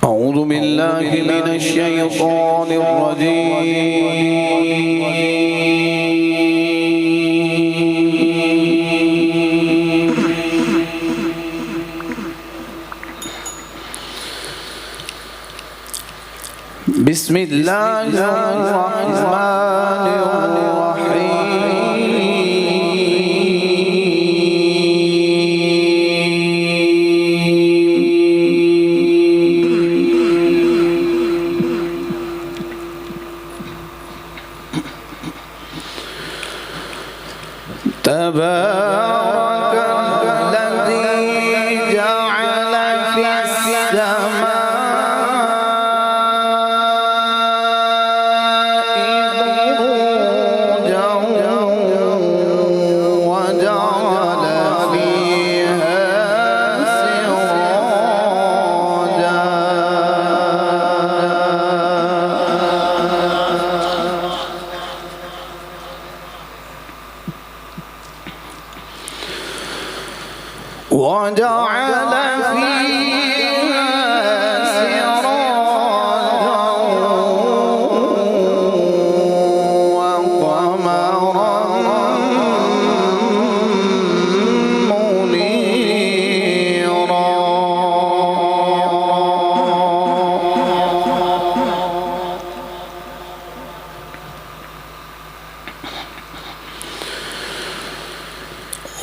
أعوذ بالله من الشيطان الرجيم. بسم الله الرحمن الرحيم. تبارك الذي جعل في السماء بروجا وجعل فيها سراجا وجعل فيها سراجا وقمرا منيرا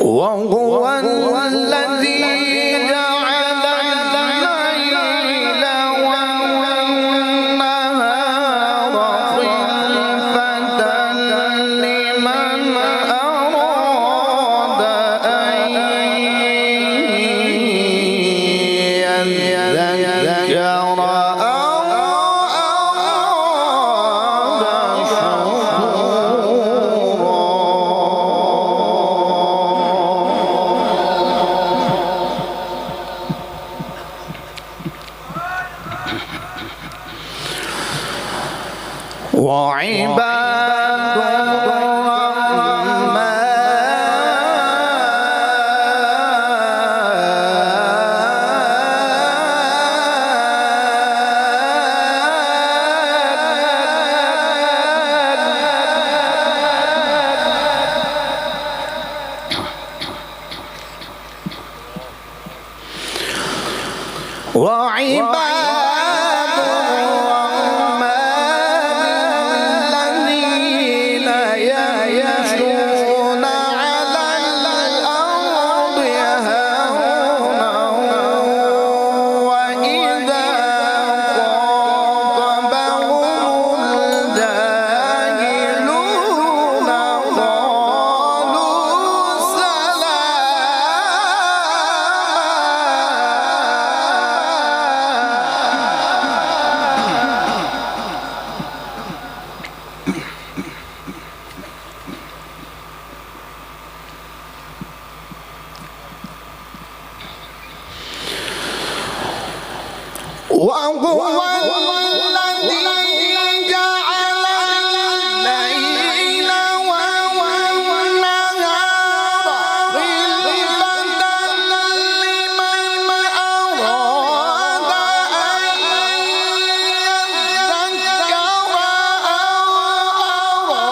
وهو الذي جعل الليل والنهار خلفة لمن أراد أن يذكر أو أراد شكورا. وعباد الرحمن الذين يمشون على الأرض هونا وإذا خاطبهم الجاهلون قالوا وهو الذي جعل الليل والنهار خلفة لمن أراد أن يذكر أو أراد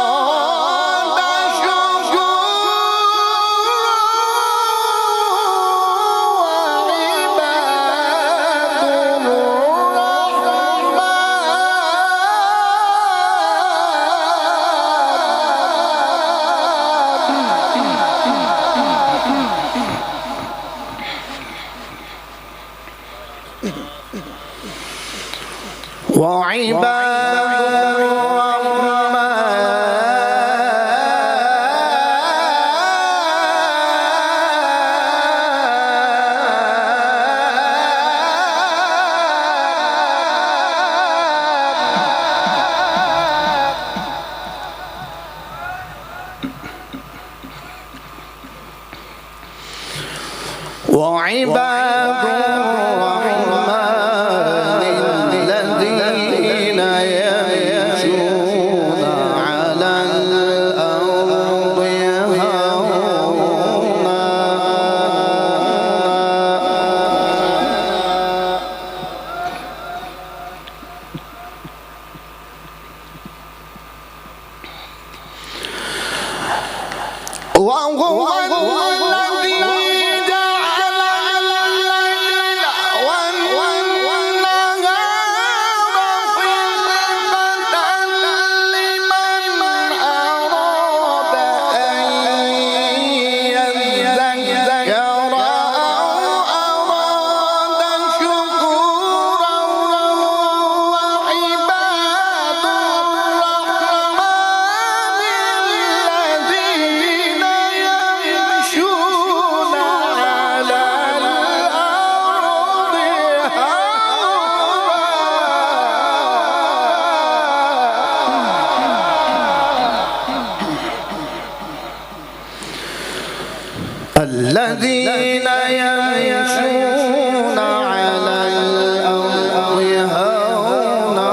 وعباد الرحمن الذين يمشون على الأرض هونا وهو الذي جعل الليل والنهار خلفة لمن أراد أن يذكر أو أراد شكورا وعباد الرحمن الذين يمشون على الأرض الذين يمشون على الأرض هونا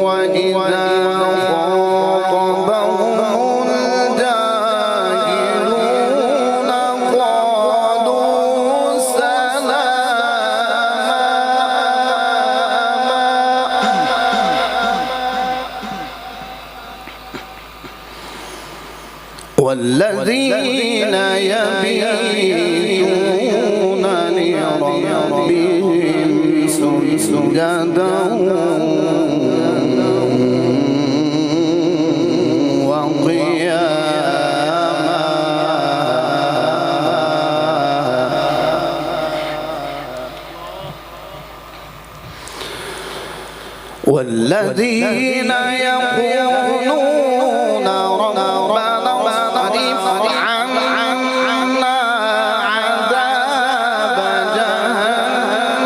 وإذا خاطبهم الجاهلون قالوا سلاما والذين يبيتون لربهم سجدا وقياما والذين يقولون ربنا اصرف عنا عذاب جهنم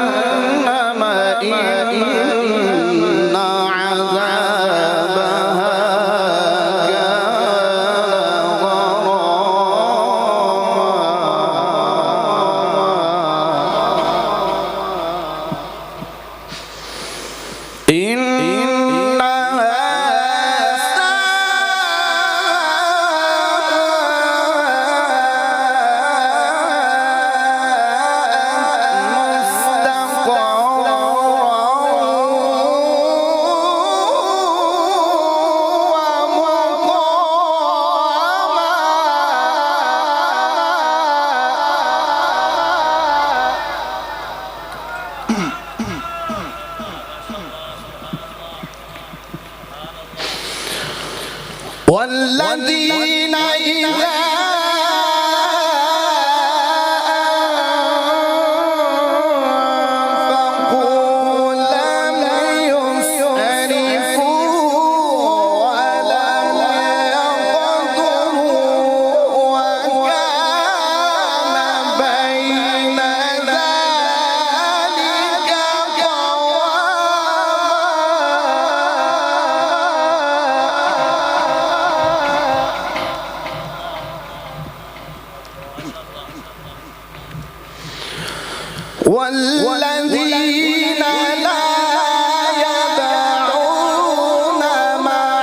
إن عذابها كان والذين إذا أنفقوا لم يسرفوا ولم يقتروا وكان بين ذلك والذين لا يدعون مع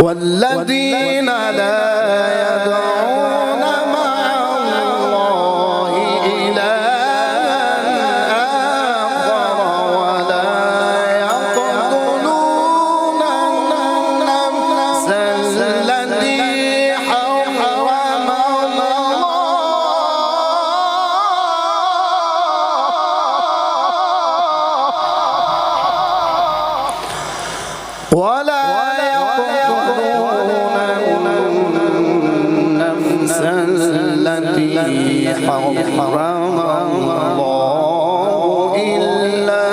والذين لا يدعون مع الله إلها آخر ولا يقتلون النفس التي حرم الله ولا يقتلون النفس التي حرم الله إلا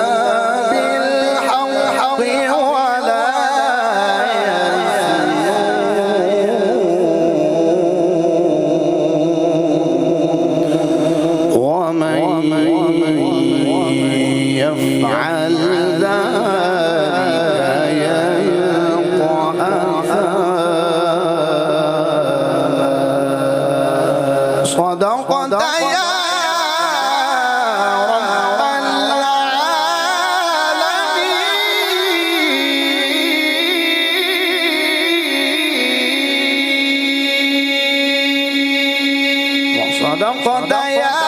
بالحق ولا يزنون ومن يفعل صدقت يا رب العالمين صدقت يا